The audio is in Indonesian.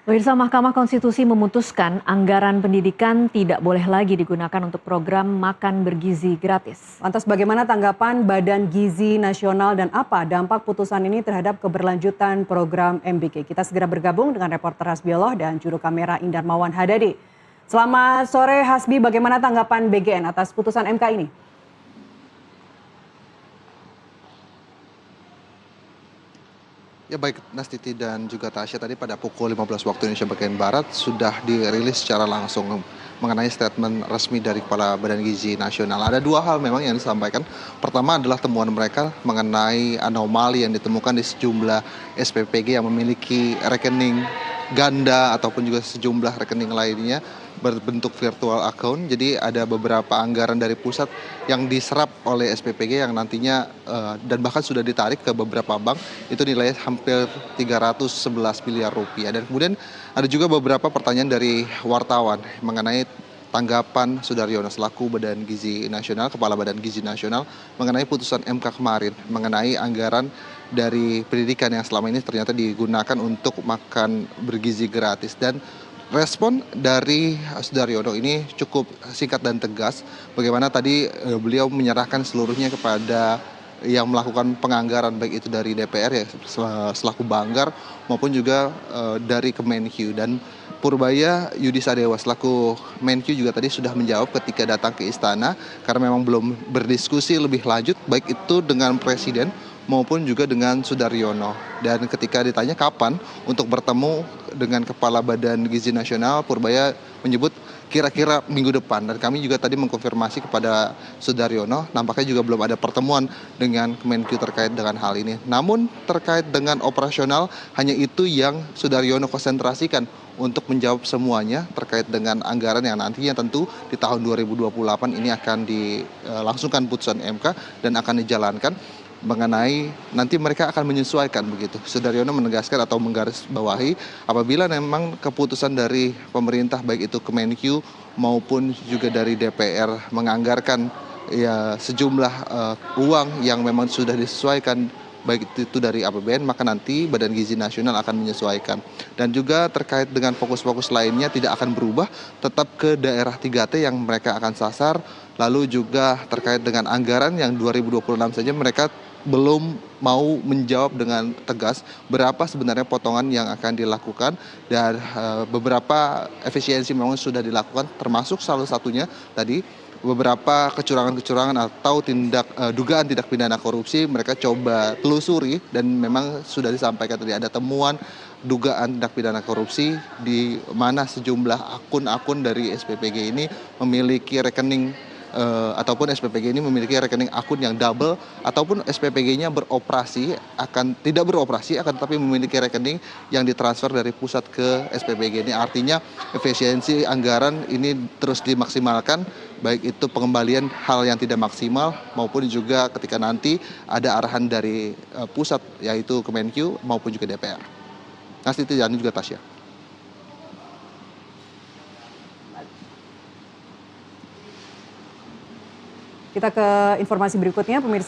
Pemirsa, Mahkamah Konstitusi memutuskan anggaran pendidikan tidak boleh lagi digunakan untuk program makan bergizi gratis. Lantas bagaimana tanggapan Badan Gizi Nasional dan apa dampak putusan ini terhadap keberlanjutan program MBG? Kita segera bergabung dengan reporter Hasbioloh dan juru kamera Indarmawan Hadadi. Selamat sore Hasbi, bagaimana tanggapan BGN atas putusan MK ini? Ya baik Nastiti dan juga Tasya, tadi pada pukul 15 waktu Indonesia bagian Barat sudah dirilis secara langsung mengenai statement resmi dari Kepala Badan Gizi Nasional. Ada dua hal memang yang disampaikan. Pertama adalah temuan mereka mengenai anomali yang ditemukan di sejumlah SPPG yang memiliki rekening ganda ataupun juga sejumlah rekening lainnya berbentuk virtual account. Jadi ada beberapa anggaran dari pusat yang diserap oleh SPPG yang nantinya dan bahkan sudah ditarik ke beberapa bank, itu nilainya hampir 311 miliar rupiah. Dan kemudian ada juga beberapa pertanyaan dari wartawan mengenai tanggapan Sudaryono selaku Badan Gizi Nasional, Kepala Badan Gizi Nasional mengenai putusan MK kemarin mengenai anggaran dari pendidikan yang selama ini ternyata digunakan untuk makan bergizi gratis. Dan respon dari Sudaryono ini cukup singkat dan tegas. Bagaimana tadi beliau menyerahkan seluruhnya kepada yang melakukan penganggaran, baik itu dari DPR ya selaku Banggar maupun juga dari Kemenkyu. Dan Purbaya Yudisadewa selaku Menkyu juga tadi sudah menjawab ketika datang ke istana karena memang belum berdiskusi lebih lanjut baik itu dengan Presiden maupun juga dengan Sudaryono. Dan ketika ditanya kapan untuk bertemu dengan Kepala Badan Gizi Nasional, Purbaya menyebut kira-kira minggu depan. Dan kami juga tadi mengkonfirmasi kepada Sudaryono, nampaknya juga belum ada pertemuan dengan Kemenkyu terkait dengan hal ini. Namun terkait dengan operasional, hanya itu yang Sudaryono konsentrasikan untuk menjawab semuanya terkait dengan anggaran yang nantinya tentu di tahun 2028 ini akan dilangsungkan putusan MK dan akan dijalankan mengenai nanti mereka akan menyesuaikan begitu. Sudaryono menegaskan atau menggarisbawahi apabila memang keputusan dari pemerintah baik itu Kemenkyu maupun juga dari DPR menganggarkan ya sejumlah uang yang memang sudah disesuaikan baik itu dari APBN, maka nanti Badan Gizi Nasional akan menyesuaikan. Dan juga terkait dengan fokus-fokus lainnya tidak akan berubah, tetap ke daerah 3T yang mereka akan sasar. Lalu juga terkait dengan anggaran yang 2026 saja mereka belum mau menjawab dengan tegas berapa sebenarnya potongan yang akan dilakukan. Dan beberapa efisiensi memang sudah dilakukan, termasuk salah satunya tadi beberapa kecurangan-kecurangan atau dugaan tindak pidana korupsi mereka coba telusuri. Dan memang sudah disampaikan tadi ada temuan dugaan tindak pidana korupsi di mana sejumlah akun-akun dari SPPG ini memiliki rekening ataupun SPPG ini memiliki rekening akun yang double, ataupun SPPG-nya tidak beroperasi akan tetapi memiliki rekening yang ditransfer dari pusat ke SPPG ini. Artinya efisiensi anggaran ini terus dimaksimalkan, baik itu pengembalian hal yang tidak maksimal maupun juga ketika nanti ada arahan dari pusat yaitu Kemenkyu maupun juga DPR. Nastiti dan juga Tasya. Kita ke informasi berikutnya, pemirsa.